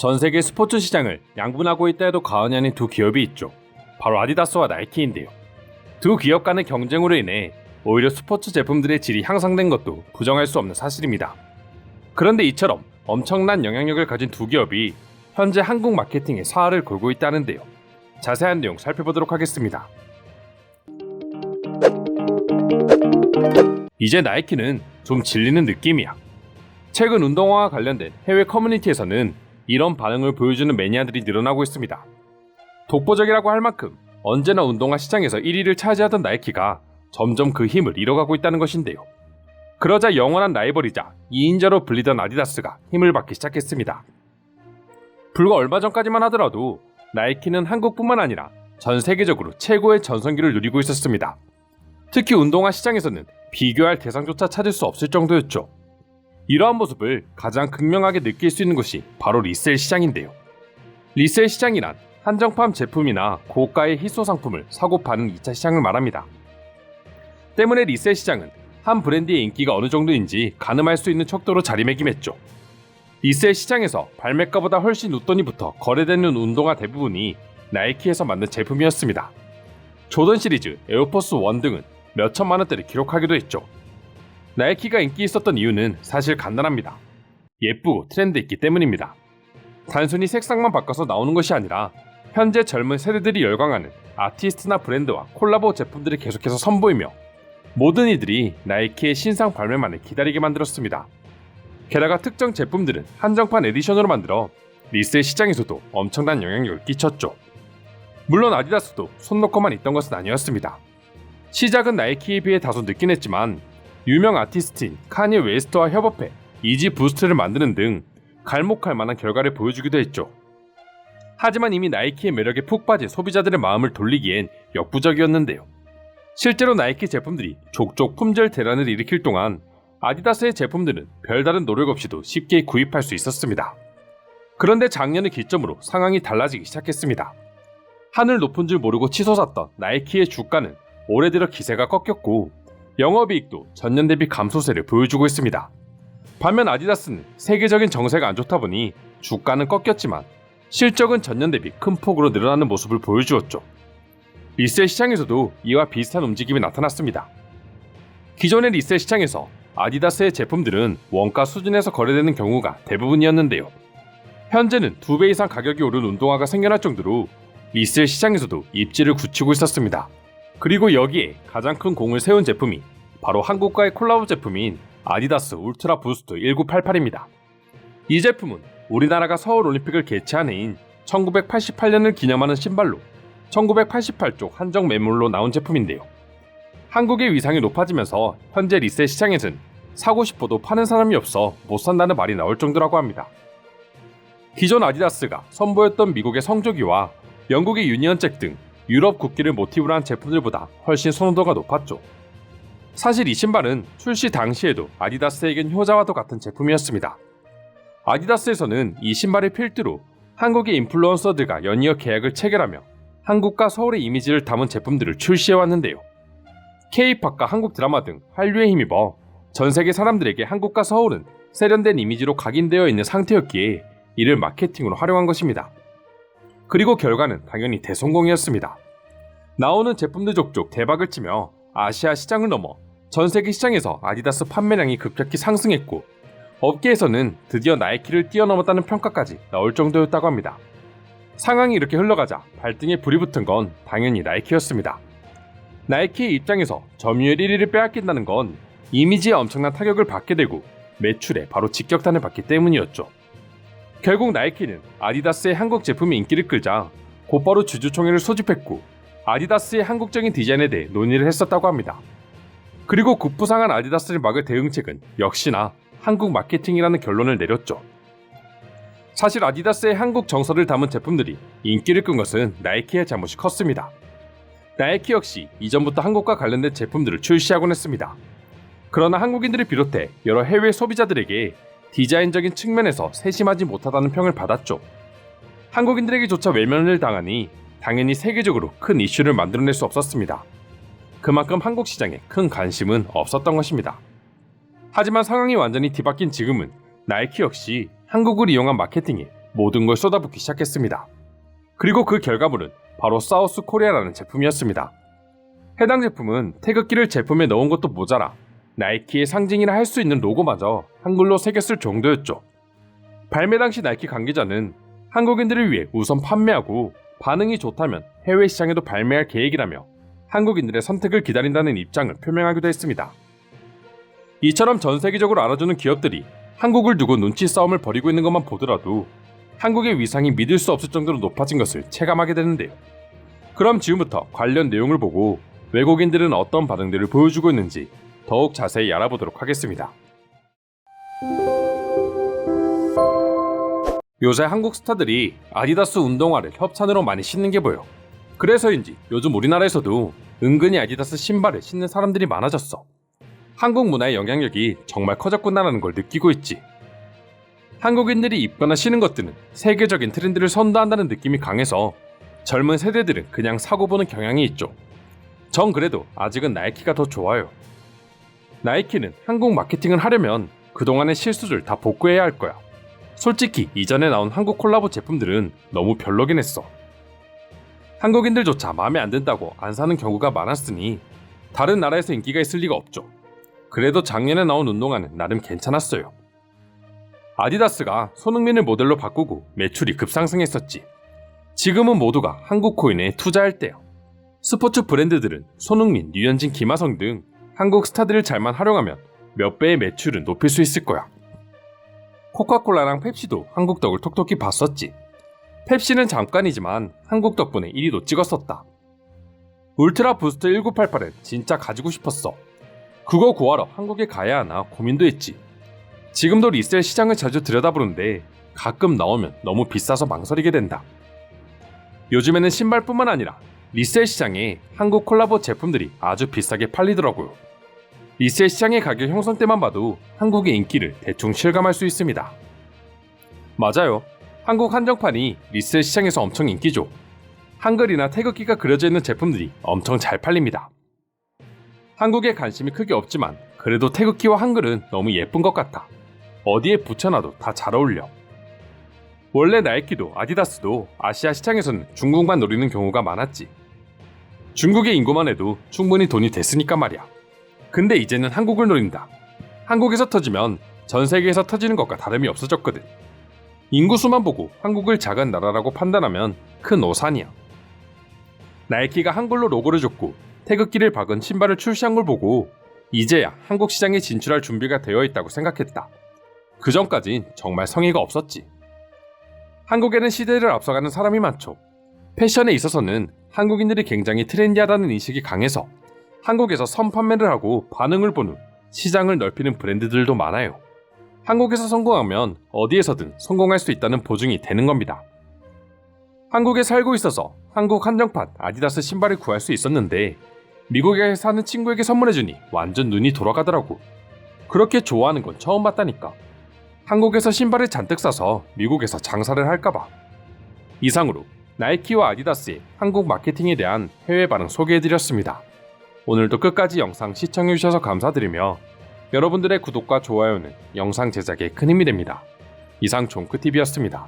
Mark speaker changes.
Speaker 1: 전 세계 스포츠 시장을 양분하고 있다 해도 과언이 아닌 두 기업이 있죠. 바로 아디다스와 나이키인데요. 두 기업 간의 경쟁으로 인해 오히려 스포츠 제품들의 질이 향상된 것도 부정할 수 없는 사실입니다. 그런데 이처럼 엄청난 영향력을 가진 두 기업이 현재 한국 마케팅에 사활을 걸고 있다는데요. 자세한 내용 살펴보도록 하겠습니다. 이제 나이키는 좀 질리는 느낌이야. 최근 운동화와 관련된 해외 커뮤니티에서는 이런 반응을 보여주는 매니아들이 늘어나고 있습니다. 독보적이라고 할 만큼 언제나 운동화 시장에서 1위를 차지하던 나이키가 점점 그 힘을 잃어가고 있다는 것인데요. 그러자 영원한 라이벌이자 2인자로 불리던 아디다스가 힘을 받기 시작했습니다. 불과 얼마 전까지만 하더라도 나이키는 한국뿐만 아니라 전 세계적으로 최고의 전성기를 누리고 있었습니다. 특히 운동화 시장에서는 비교할 대상조차 찾을 수 없을 정도였죠. 이러한 모습을 가장 극명하게 느낄 수 있는 것이 바로 리셀 시장인데요. 리셀 시장이란 한정판 제품이나 고가의 희소 상품을 사고 파는 2차 시장을 말합니다. 때문에 리셀 시장은 한 브랜드의 인기가 어느 정도인지 가늠할 수 있는 척도로 자리매김했죠. 리셀 시장에서 발매가보다 훨씬 웃돈이부터 거래되는 운동화 대부분이 나이키에서 만든 제품이었습니다. 조던 시리즈, 에어포스 1 등은 몇 천만 원대를 기록하기도 했죠. 나이키가 인기 있었던 이유는 사실 간단합니다. 예쁘고 트렌드 있기 때문입니다. 단순히 색상만 바꿔서 나오는 것이 아니라 현재 젊은 세대들이 열광하는 아티스트나 브랜드와 콜라보 제품들을 계속해서 선보이며 모든 이들이 나이키의 신상 발매만을 기다리게 만들었습니다. 게다가 특정 제품들은 한정판 에디션으로 만들어 리셀 시장에서도 엄청난 영향력을 끼쳤죠. 물론 아디다스도 손 놓고만 있던 것은 아니었습니다. 시작은 나이키에 비해 다소 늦긴 했지만 유명 아티스트인 카니 웨스트와 협업해 이지 부스트를 만드는 등 갈목할 만한 결과를 보여주기도 했죠. 하지만 이미 나이키의 매력에 푹 빠진 소비자들의 마음을 돌리기엔 역부족이었는데요. 실제로 나이키 제품들이 족족 품절 대란을 일으킬 동안 아디다스의 제품들은 별다른 노력 없이도 쉽게 구입할 수 있었습니다. 그런데 작년을 기점으로 상황이 달라지기 시작했습니다. 하늘 높은 줄 모르고 치솟았던 나이키의 주가는 올해 들어 기세가 꺾였고 영업이익도 전년 대비 감소세를 보여주고 있습니다. 반면 아디다스는 세계적인 정세가 안 좋다 보니 주가는 꺾였지만 실적은 전년 대비 큰 폭으로 늘어나는 모습을 보여주었죠. 리셀 시장에서도 이와 비슷한 움직임이 나타났습니다. 기존의 리셀 시장에서 아디다스의 제품들은 원가 수준에서 거래되는 경우가 대부분이었는데요. 현재는 2배 이상 가격이 오른 운동화가 생겨날 정도로 리셀 시장에서도 입지를 굳히고 있었습니다. 그리고 여기에 가장 큰 공을 세운 제품이 바로 한국과의 콜라보 제품인 아디다스 울트라 부스트 1988입니다. 이 제품은 우리나라가 서울올림픽을 개최한 해인 1988년을 기념하는 신발로 1988쪽 한정 매물로 나온 제품인데요. 한국의 위상이 높아지면서 현재 리셀 시장에서는 사고 싶어도 파는 사람이 없어 못 산다는 말이 나올 정도라고 합니다. 기존 아디다스가 선보였던 미국의 성조기와 영국의 유니언잭 등 유럽 국기를 모티브로 한 제품들보다 훨씬 선호도가 높았죠. 사실 이 신발은 출시 당시에도 아디다스에겐 효자와도 같은 제품이었습니다. 아디다스에서는 이 신발의 필두로 한국의 인플루언서들과 연이어 계약을 체결하며 한국과 서울의 이미지를 담은 제품들을 출시해왔는데요. K-팝과 한국 드라마 등 한류에 힘입어 전 세계 사람들에게 한국과 서울은 세련된 이미지로 각인되어 있는 상태였기에 이를 마케팅으로 활용한 것입니다. 그리고 결과는 당연히 대성공이었습니다. 나오는 제품들 족족 대박을 치며 아시아 시장을 넘어 전 세계 시장에서 아디다스 판매량이 급격히 상승했고 업계에서는 드디어 나이키를 뛰어넘었다는 평가까지 나올 정도였다고 합니다. 상황이 이렇게 흘러가자 발등에 불이 붙은 건 당연히 나이키였습니다. 나이키의 입장에서 점유율 1위를 빼앗긴다는 건 이미지에 엄청난 타격을 받게 되고 매출에 바로 직격탄을 받기 때문이었죠. 결국 나이키는 아디다스의 한국 제품이 인기를 끌자 곧바로 주주총회를 소집했고 아디다스의 한국적인 디자인에 대해 논의를 했었다고 합니다. 그리고 급부상한 아디다스를 막을 대응책은 역시나 한국 마케팅이라는 결론을 내렸죠. 사실 아디다스의 한국 정서를 담은 제품들이 인기를 끈 것은 나이키의 잘못이 컸습니다. 나이키 역시 이전부터 한국과 관련된 제품들을 출시하곤 했습니다. 그러나 한국인들을 비롯해 여러 해외 소비자들에게 디자인적인 측면에서 세심하지 못하다는 평을 받았죠. 한국인들에게조차 외면을 당하니 당연히 세계적으로 큰 이슈를 만들어낼 수 없었습니다. 그만큼 한국 시장에 큰 관심은 없었던 것입니다. 하지만 상황이 완전히 뒤바뀐 지금은 나이키 역시 한국을 이용한 마케팅에 모든 걸 쏟아붓기 시작했습니다. 그리고 그 결과물은 바로 사우스 코리아라는 제품이었습니다. 해당 제품은 태극기를 제품에 넣은 것도 모자라 나이키의 상징이라 할 수 있는 로고마저 한글로 새겼을 정도였죠. 발매 당시 나이키 관계자는 한국인들을 위해 우선 판매하고 반응이 좋다면 해외 시장에도 발매할 계획이라며 한국인들의 선택을 기다린다는 입장을 표명하기도 했습니다. 이처럼 전 세계적으로 알아주는 기업들이 한국을 두고 눈치 싸움을 벌이고 있는 것만 보더라도 한국의 위상이 믿을 수 없을 정도로 높아진 것을 체감하게 되는데요. 그럼 지금부터 관련 내용을 보고 외국인들은 어떤 반응들을 보여주고 있는지 더욱 자세히 알아보도록 하겠습니다. 요새 한국 스타들이 아디다스 운동화를 협찬으로 많이 신는 게 보여. 그래서인지 요즘 우리나라에서도 은근히 아디다스 신발을 신는 사람들이 많아졌어. 한국 문화의 영향력이 정말 커졌구나라는 걸 느끼고 있지. 한국인들이 입거나 신은 것들은 세계적인 트렌드를 선도한다는 느낌이 강해서 젊은 세대들은 그냥 사고 보는 경향이 있죠. 전 그래도 아직은 나이키가 더 좋아요. 나이키는 한국 마케팅을 하려면 그동안의 실수를 다 복구해야 할 거야. 솔직히 이전에 나온 한국 콜라보 제품들은 너무 별로긴 했어. 한국인들조차 마음에 안 든다고 안 사는 경우가 많았으니 다른 나라에서 인기가 있을 리가 없죠. 그래도 작년에 나온 운동화는 나름 괜찮았어요. 아디다스가 손흥민을 모델로 바꾸고 매출이 급상승했었지. 지금은 모두가 한국 코인에 투자할 때요. 스포츠 브랜드들은 손흥민, 류현진, 김하성 등 한국 스타들을 잘만 활용하면 몇 배의 매출은 높일 수 있을 거야. 코카콜라랑 펩시도 한국 덕을 톡톡히 봤었지. 펩시는 잠깐이지만 한국 덕분에 1위도 찍었었다. 울트라 부스트 1988은 진짜 가지고 싶었어. 그거 구하러 한국에 가야 하나 고민도 했지. 지금도 리셀 시장을 자주 들여다보는데 가끔 나오면 너무 비싸서 망설이게 된다. 요즘에는 신발뿐만 아니라 리셀 시장에 한국 콜라보 제품들이 아주 비싸게 팔리더라고요. 리셀 시장의 가격 형성 때만 봐도 한국의 인기를 대충 실감할 수 있습니다. 맞아요. 한국 한정판이 리셀 시장에서 엄청 인기죠. 한글이나 태극기가 그려져 있는 제품들이 엄청 잘 팔립니다. 한국에 관심이 크게 없지만 그래도 태극기와 한글은 너무 예쁜 것 같아. 어디에 붙여놔도 다 잘 어울려. 원래 나이키도 아디다스도 아시아 시장에서는 중국만 노리는 경우가 많았지. 중국의 인구만 해도 충분히 돈이 됐으니까 말이야. 근데 이제는 한국을 노린다. 한국에서 터지면 전 세계에서 터지는 것과 다름이 없어졌거든. 인구수만 보고 한국을 작은 나라라고 판단하면 큰 오산이야. 나이키가 한글로 로고를 줬고 태극기를 박은 신발을 출시한 걸 보고 이제야 한국 시장에 진출할 준비가 되어 있다고 생각했다. 그 전까진 정말 성의가 없었지. 한국에는 시대를 앞서가는 사람이 많죠. 패션에 있어서는 한국인들이 굉장히 트렌디하다는 인식이 강해서 한국에서 선판매를 하고 반응을 본 후 시장을 넓히는 브랜드들도 많아요. 한국에서 성공하면 어디에서든 성공할 수 있다는 보증이 되는 겁니다. 한국에 살고 있어서 한국 한정판 아디다스 신발을 구할 수 있었는데 미국에 사는 친구에게 선물해주니 완전 눈이 돌아가더라고. 그렇게 좋아하는 건 처음 봤다니까. 한국에서 신발을 잔뜩 사서 미국에서 장사를 할까봐. 이상으로 나이키와 아디다스의 한국 마케팅에 대한 해외 반응 소개해드렸습니다. 오늘도 끝까지 영상 시청해주셔서 감사드리며 여러분들의 구독과 좋아요는 영상 제작에 큰 힘이 됩니다. 이상 종크TV였습니다.